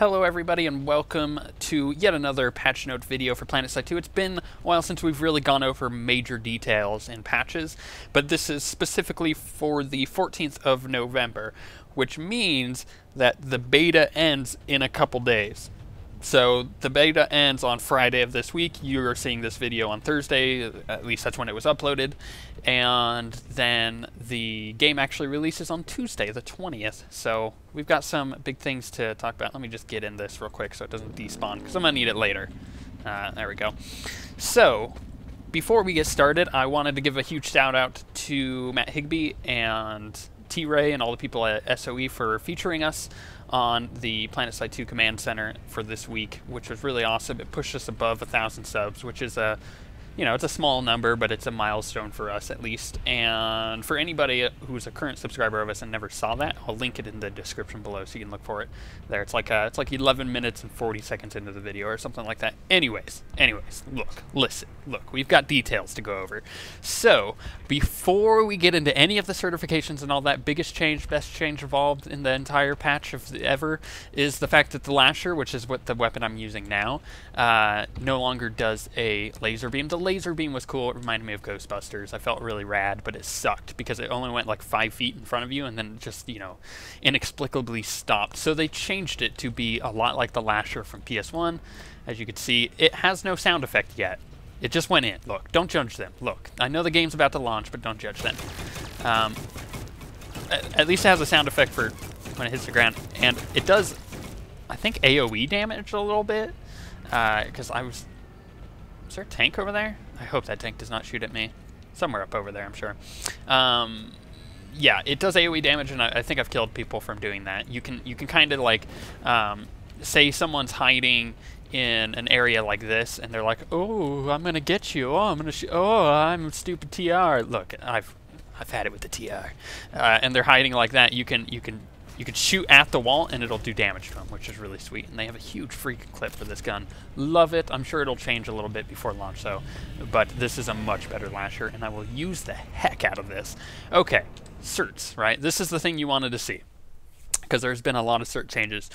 Hello everybody and welcome to yet another patch note video for Planetside 2. It's been a while since we've really gone over major details in patches, but this is specifically for the 14th of November, which means that the beta ends in a couple days. So the beta ends on Friday of this week. You're seeing this video on Thursday, at least that's when it was uploaded, and then the game actually releases on Tuesday, the 20th. So we've got some big things to talk about. Let me just get in this real quick so it doesn't despawn, because I'm going to need it later. There we go. So before we get started, I wanted to give a huge shout out to Matt Higbee and T-Ray and all the people at SOE for featuring us on the Planetside 2 Command Center for this week, which was really awesome. It pushed us above 1,000 subs, which is a, you know, it's a small number, but it's a milestone for us at least. And for anybody who's a current subscriber of us and never saw that, I'll link it in the description below so you can look for it there. It's like 11 minutes and 40 seconds into the video or something like that. Anyways, look, we've got details to go over. So before we get into any of the certifications and all that, biggest change, best change involved in the entire patch of ever is the fact that the Lasher, which is what the weapon I'm using now, no longer does a laser beam. The laser beam was cool. It reminded me of Ghostbusters. I felt really rad, but it sucked because it only went like 5 feet in front of you and then just, you know, inexplicably stopped. So they changed it to be a lot like the Lasher from PS1. As you can see, it has no sound effect yet. It just went in. Look, don't judge them. Look, I know the game's about to launch, but don't judge them. At least it has a sound effect for when it hits the ground. And it does, I think, AoE damage a little bit. Because is there a tank over there? I hope that tank does not shoot at me. Somewhere up over there, I'm sure. Yeah, it does AoE damage, and I think I've killed people from doing that. You can kind of like, say someone's hiding in an area like this, and they're like, "Oh, I'm gonna get you. Oh, I'm gonna oh, I'm a stupid TR." Look, I've had it with the TR, and they're hiding like that. You can shoot at the wall and it'll do damage to them, which is really sweet. And they have a huge freaking clip for this gun. Love it. I'm sure it'll change a little bit before launch though, but this is a much better Lasher, and I will use the heck out of this. Okay, certs, right? This is the thing you wanted to see, because there's been a lot of cert changes.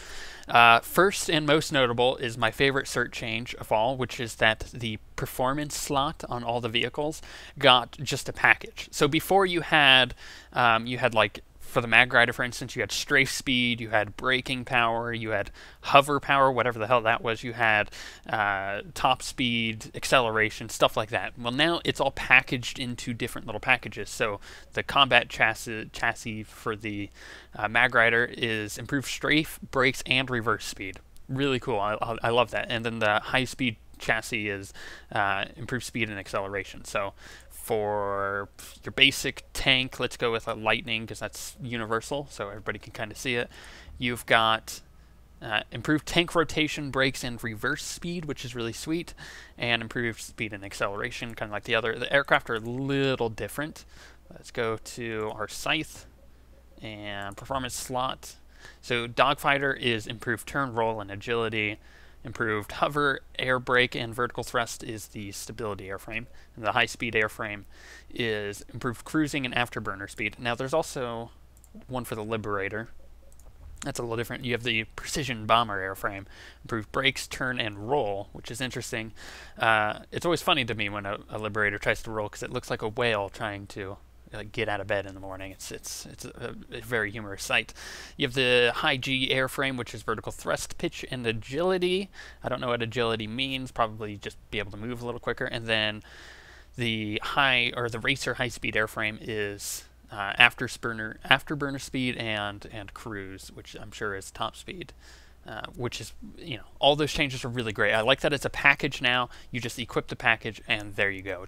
First and most notable is my favorite cert change of all, which is that the performance slot on all the vehicles got just a package. So before you had like, for the Mag Rider, for instance, you had strafe speed, you had braking power, you had hover power, whatever the hell that was, you had top speed, acceleration, stuff like that. Well, now it's all packaged into different little packages. So the combat chassis for the Mag Rider is improved strafe, brakes, and reverse speed. Really cool. I love that. And then the high speed chassis is improved speed and acceleration. So for your basic tank, let's go with a lightning because that's universal, so everybody can kind of see it. You've got improved tank rotation, brakes, and reverse speed, which is really sweet, and improved speed and acceleration, kind of like the other. The aircraft are a little different. Let's go to our scythe and performance slot. So Dogfighter is improved turn, roll, and agility. Improved hover, air brake, and vertical thrust is the stability airframe. And the high-speed airframe is improved cruising and afterburner speed. Now, there's also one for the Liberator. That's a little different. You have the precision bomber airframe. Improved brakes, turn, and roll, which is interesting. It's always funny to me when a Liberator tries to roll, because it looks like a whale trying to get out of bed in the morning. It's a very humorous sight. You have the high G airframe, which is vertical thrust, pitch, and agility. I don't know what agility means. Probably just be able to move a little quicker. And then the racer high speed airframe is afterburner speed and cruise, which I'm sure is top speed. Which is, you know, all those changes are really great. I like that it's a package now. You just equip the package and there you go.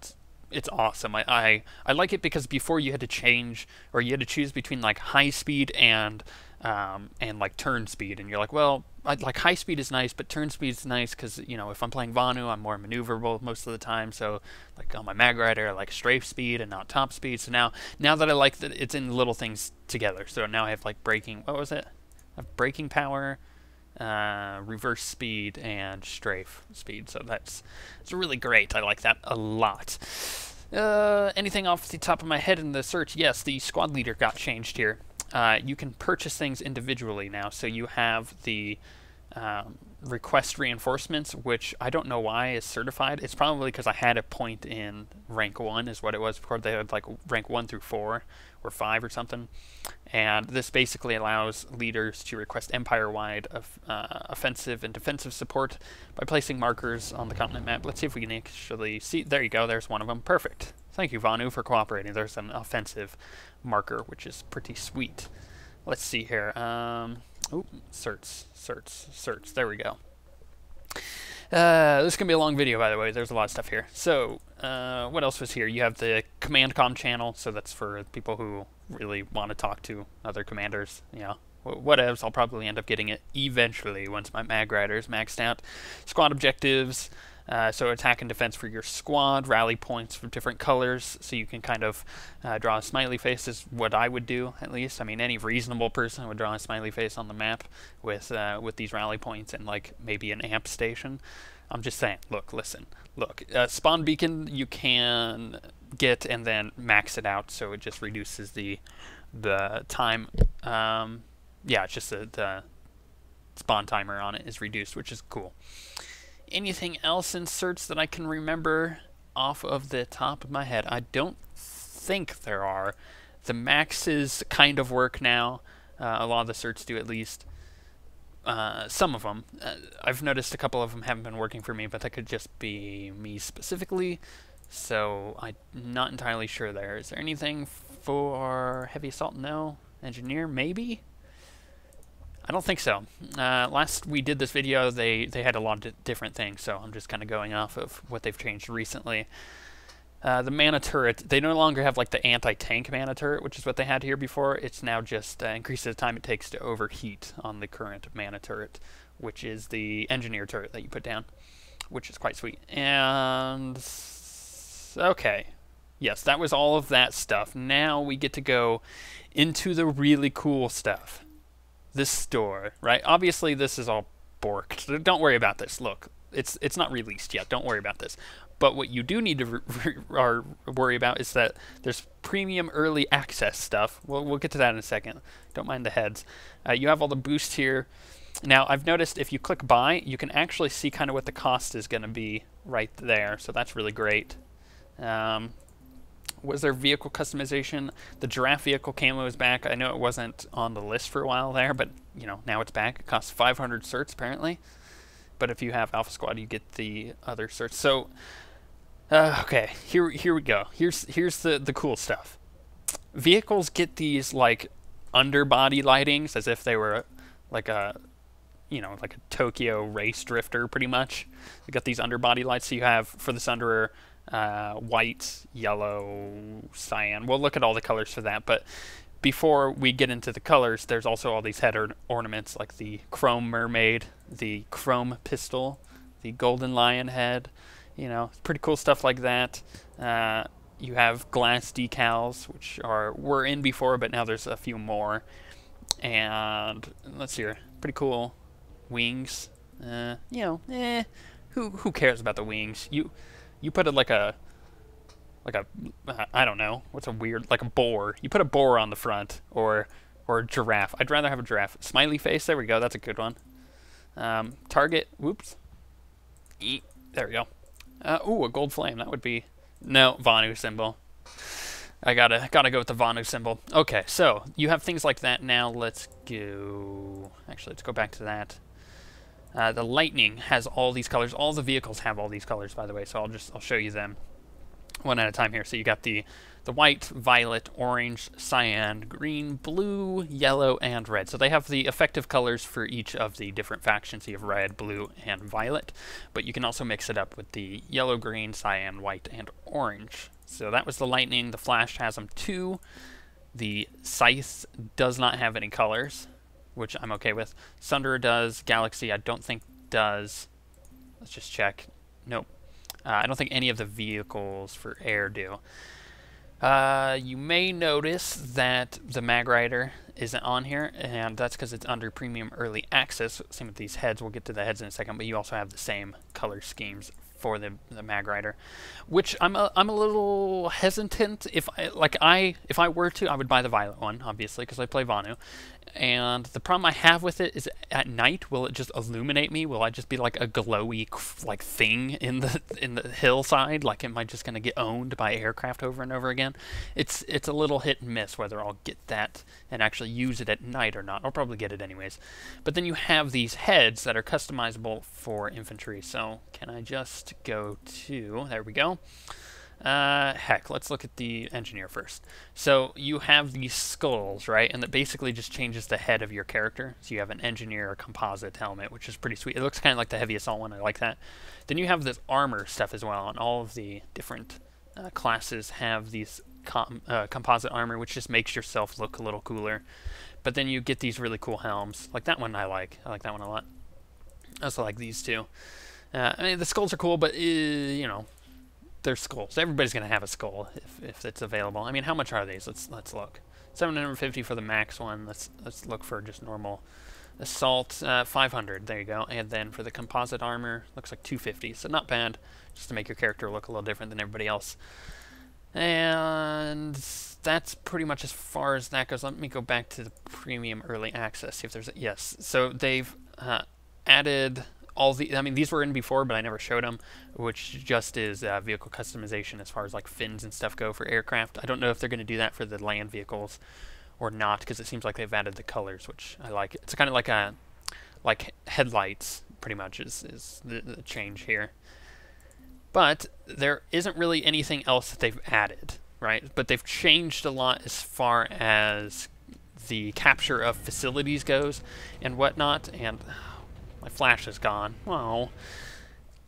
It's awesome. I like it because before you had to change, or you had to choose between like high speed and like turn speed, and you're like, well, like high speed is nice, but turn speed is nice because, you know, if I'm playing Vanu, I'm more maneuverable most of the time. So like on my Mag Rider, I like strafe speed and not top speed. So now that I like that it's in little things together. So now I have like braking. What was it? I have braking power, reverse speed, and strafe speed. So it's really great. I like that a lot. Anything off the top of my head in the search? Yes, the squad leader got changed here. You can purchase things individually now. So you have the request reinforcements, which I don't know why is certified. It's probably because I had a point in rank 1 is what it was before. They had like rank 1 through 4 or 5 or something. And this basically allows leaders to request empire-wide offensive and defensive support by placing markers on the continent map. Let's see if we can actually see. There you go. There's one of them. Perfect. Thank you, Vanu, for cooperating. There's an offensive marker, which is pretty sweet. Let's see here. Oh, certs. There we go. This is going to be a long video, by the way. There's a lot of stuff here. So, what else was here? You have the command comm channel, so that's for people who really want to talk to other commanders. Yeah, whatevs. I'll probably end up getting it eventually once my mag rider is maxed out. Squad objectives. So attack and defense for your squad, rally points for different colors, so you can kind of draw a smiley face is what I would do, at least. I mean, any reasonable person would draw a smiley face on the map with these rally points and like maybe an amp station. I'm just saying, look, listen, look, spawn beacon you can get and then max it out, so it just reduces the time. Yeah, it's just the spawn timer on it is reduced, which is cool. Anything else in certs that I can remember off of the top of my head? I don't think there are. The maxes kind of work now. A lot of the certs do, at least. Some of them. I've noticed a couple of them haven't been working for me, but that could just be me specifically. So I'm not entirely sure there. Is there anything for heavy assault? No. Engineer? Maybe? I don't think so. Last we did this video, they had a lot of different things, so I'm just kind of going off of what they've changed recently. The mana turret, they no longer have like the anti-tank mana turret, which is what they had here before. It's now just increases the time it takes to overheat on the current mana turret, which is the engineer turret that you put down, which is quite sweet. And okay, yes, that was all of that stuff. Now we get to go into the really cool stuff. This store, right? Obviously, this is all borked. Don't worry about this. Look, it's not released yet. Don't worry about this. But what you do need to worry about is that there's premium early access stuff. We'll get to that in a second. Don't mind the heads. You have all the boosts here. Now, I've noticed if you click buy, you can actually see kind of what the cost is going to be right there. So that's really great. Was there vehicle customization? The giraffe vehicle camo is back. I know it wasn't on the list for a while there, but you know, now it's back. It costs 500 certs apparently. But if you have Alpha Squad, you get the other certs. So, okay, here we go. Here's the cool stuff. Vehicles get these like underbody lightings as if they were like a, you know, like a Tokyo race drifter pretty much. They got these underbody lights. So you have for the Sunderer, white, yellow, cyan. We'll look at all the colors for that, but before we get into the colors, there's also all these head ornaments like the chrome mermaid, the chrome pistol, the golden lion head, you know, pretty cool stuff like that. You have glass decals, which were in before, but now there's a few more. And let's see here, pretty cool wings. You know, who cares about the wings? You put it like a I don't know, what's a weird, like a boar. You put a boar on the front, or a giraffe. I'd rather have a giraffe. Smiley face, there we go, that's a good one. Target, whoops. There we go. Ooh, a gold flame, that would be, no, Vanu symbol. I gotta go with the Vanu symbol. Okay, so you have things like that now. Let's go, actually, let's go back to that. The lightning has all these colors. All the vehicles have all these colors, by the way, so I'll show you them one at a time here. So you got the white, violet, orange, cyan, green, blue, yellow, and red. So they have the effective colors for each of the different factions. So you have red, blue, and violet, but you can also mix it up with the yellow, green, cyan, white, and orange. So that was the lightning. The flash has them too. The scythe does not have any colors, which I'm okay with. Sunderer does. Galaxy I don't think does. Let's just check. Nope. I don't think any of the vehicles for air do. You may notice that the Mag Rider isn't on here, and that's because it's under Premium Early Access. Same with these heads. We'll get to the heads in a second, but you also have the same color schemes for the Mag Rider, which I'm a little hesitant. If I were to, I would buy the violet one, obviously, because I play Vanu. And the problem I have with it is at night, will it just illuminate me? Will I just be like a glowy like thing in the hillside? Like, am I just gonna get owned by aircraft over and over again? It's a little hit and miss whether I'll get that and actually use it at night or not. I'll probably get it anyways. But then you have these heads that are customizable for infantry. So can I just go to, there we go. Heck, let's look at the engineer first. So you have these skulls, right? And that basically just changes the head of your character. So you have an engineer composite helmet, which is pretty sweet. It looks kind of like the heavy assault one. I like that. Then you have this armor stuff as well, and all of the different classes have these composite armor, which just makes yourself look a little cooler. But then you get these really cool helms. Like that one I like. I like that one a lot. I also like these two. I mean, the skulls are cool, but, you know, they're skulls. Everybody's going to have a skull if it's available. I mean, how much are these? Let's look. 750 for the max one. Let's look for just normal assault. 500. There you go. And then for the composite armor, looks like 250. So not bad, just to make your character look a little different than everybody else. And that's pretty much as far as that goes. Let me go back to the premium early access. See if there's yes. So they've added all the, I mean, these were in before, but I never showed them, which just is vehicle customization as far as like fins and stuff go for aircraft. I don't know if they're going to do that for the land vehicles or not, because it seems like they've added the colors, which I like. It's kind of like headlights, pretty much, is the change here. But there isn't really anything else that they've added, right? But they've changed a lot as far as the capture of facilities goes and whatnot, and my flash is gone. Well,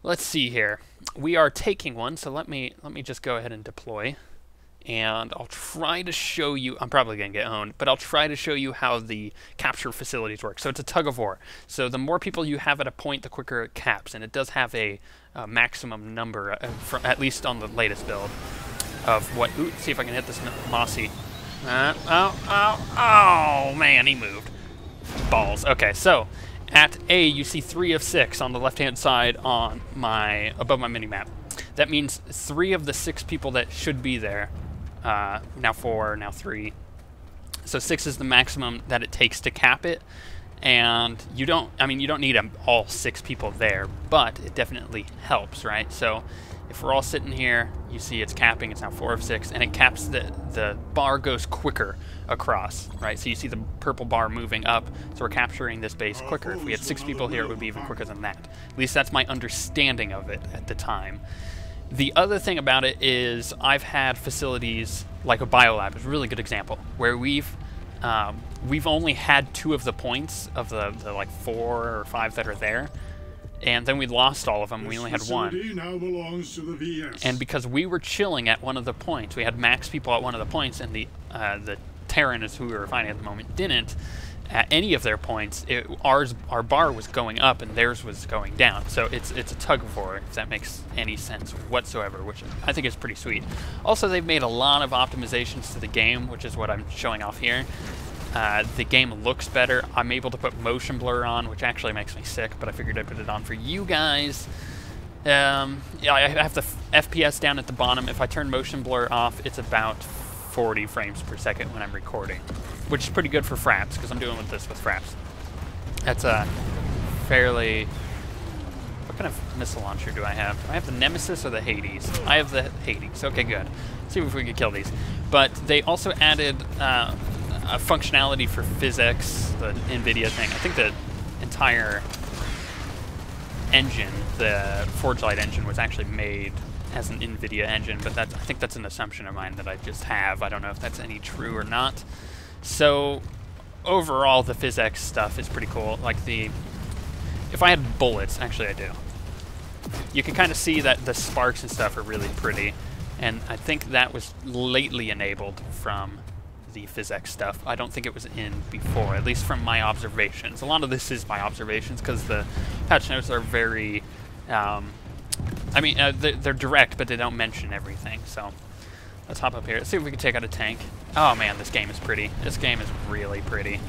let's see here. We are taking one, so let me just go ahead and deploy. And I'll try to show you, I'm probably going to get owned, but I'll try to show you how the capture facilities work. So it's a tug of war. So the more people you have at a point, the quicker it caps. And it does have a maximum number, at least on the latest build, of what, ooh, see if I can hit this Mossy. Oh, man, he moved. Balls. Okay, so at A, you see 3 of 6 on the left-hand side on above my mini-map. That means 3 of the 6 people that should be there, now 4, now 3. So 6 is the maximum that it takes to cap it. And you don't need all 6 people there, but it definitely helps, right? So if we're all sitting here, you see it's capping, it's now 4 of 6, and it caps, the bar goes quicker across, right? So you see the purple bar moving up, so we're capturing this base quicker. If we had 6 people here, it would be even quicker than that. At least that's my understanding of it at the time. The other thing about it is I've had facilities like a biolab is a really good example, where we've only had 2 of the points of the like 4 or 5 that are there. And then we lost all of them. We only had 1. Now belongs to the VS. And because we were chilling at one of the points, we had max people at one of the points, and the Terrans who we were fighting at the moment didn't. At any of their points, our bar was going up and theirs was going down. So it's a tug of war, if that makes any sense whatsoever, which I think is pretty sweet. Also, they've made a lot of optimizations to the game, which is what I'm showing off here. The game looks better. I'm able to put motion blur on, which actually makes me sick, but I figured I'd put it on for you guys. Yeah, I have the FPS down at the bottom. If I turn motion blur off, it's about 40 frames per second when I'm recording, which is pretty good for fraps, because I'm doing this with fraps. That's a fairly... What kind of missile launcher do I have? Do I have the Nemesis or the Hades? I have the Hades. Okay, good. Let's see if we can kill these. But they also added a functionality for physics, the NVIDIA thing. I think the entire engine, the Forge Light engine, was actually made as an NVIDIA engine, but I think that's an assumption of mine that I just have. I don't know if that's any true or not. So overall, the physics stuff is pretty cool. Like if I had bullets, actually I do. You can kind of see that the sparks and stuff are really pretty, and I think that was lately enabled from the physics stuff. I don't think it was in before, at least from my observations. A lot of this is my observations because the patch notes are very I mean, they're direct, but they don't mention everything, so let's hop up here. Let's see if we can take out a tank. Oh man, this game is pretty. This game is really pretty.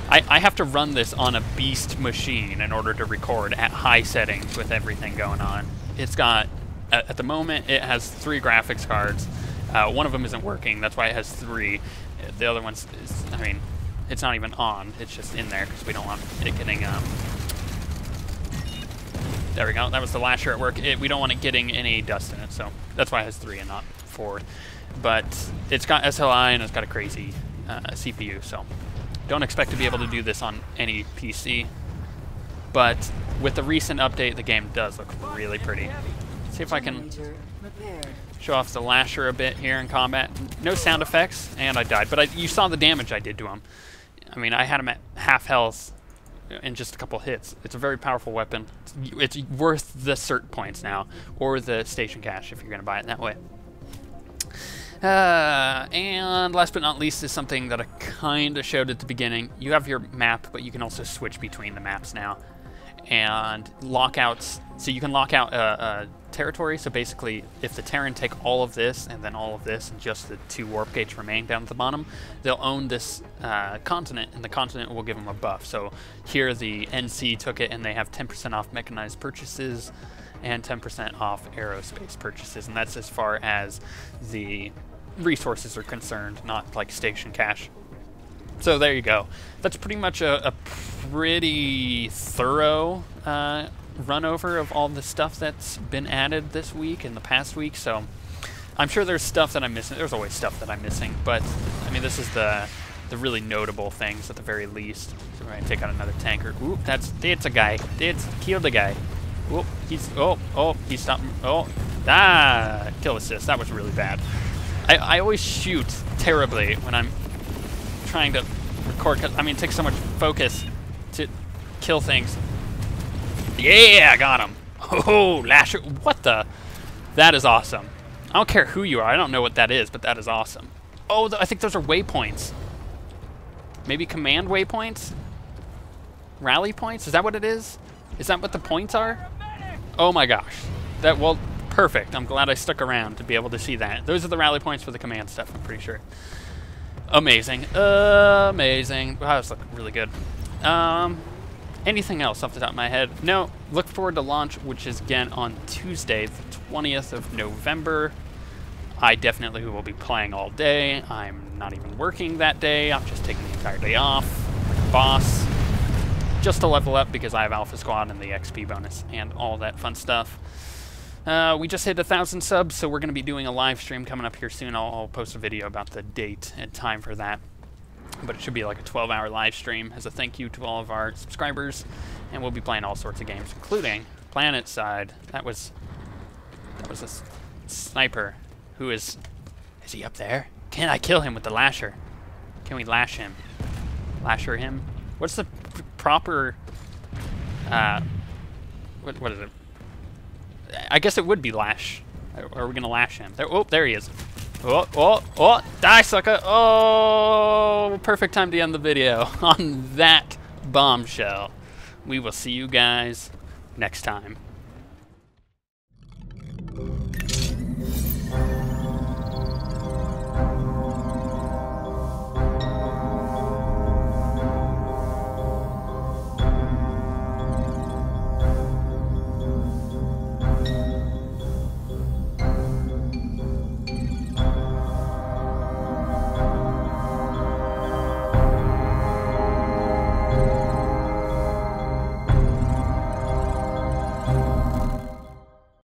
I have to run this on a beast machine in order to record at high settings with everything going on. It's got, at the moment, it has 3 graphics cards, One of them isn't working. That's why it has 3. The other one's, I mean, it's not even on. It's just in there because we don't want it getting, there we go. That was the Lasher at work. We don't want it getting any dust in it, so that's why it has 3 and not 4. But it's got SLI and it's got a crazy CPU, so don't expect to be able to do this on any PC. But with the recent update, the game does look really pretty. See if I can show off the Lasher a bit here in combat. No sound effects, and I died. But you saw the damage I did to him. I mean, I had him at half health in just a couple hits. It's a very powerful weapon. It's worth the cert points now, or the station cash if you're going to buy it that way. And last but not least is something that I kind of showed at the beginning. You have your map, but you can also switch between the maps now. And lockouts, so you can lock out a territory. So basically, if the Terran take all of this and then all of this and just the 2 warp gates remain down at the bottom, they'll own this continent, and the continent will give them a buff. So here the NC took it, and they have 10% off mechanized purchases and 10% off aerospace purchases, and that's as far as the resources are concerned, not like station cash. So there you go. That's pretty much a pretty thorough run over of all the stuff that's been added this week and the past week. So I'm sure there's stuff that I'm missing. There's always stuff that I'm missing, but I mean, this is the really notable things at the very least. So we're gonna take out another tanker. Ooh, it's a guy. It's killed a guy. Oh, he stopped. Kill assist. That was really bad. I always shoot terribly when I'm trying to record, cause, I mean, it takes so much focus to kill things. Yeah, I got him. Oh, Lasher. What the? That is awesome. I don't care who you are. I don't know what that is, but that is awesome. Oh, I think those are waypoints. Maybe command waypoints? Rally points? Is that what it is? Is that what the points are? Oh my gosh. Well, perfect. I'm glad I stuck around to be able to see that. Those are the rally points for the command stuff, I'm pretty sure. Amazing. Amazing. Wow, this looks really good. Anything else off the top of my head? No. Look forward to launch, which is again on Tuesday, the 20th of November. I definitely will be playing all day. I'm not even working that day. I'm just taking the entire day off. Like a boss. Just to level up because I have Alpha Squad and the XP bonus and all that fun stuff. We just hit 1,000 subs, so we're going to be doing a live stream coming up here soon. I'll post a video about the date and time for that. But it should be like a 12-hour live stream as a thank you to all of our subscribers. And we'll be playing all sorts of games, including Planetside. That was a sniper. Who is he up there? Can I kill him with the Lasher? Can we lash him? Lasher him? What's the proper, what is it? I guess it would be lash. Are we gonna lash him? There he is. Oh, die, sucker! Oh, perfect time to end the video on that bombshell. We will see you guys next time.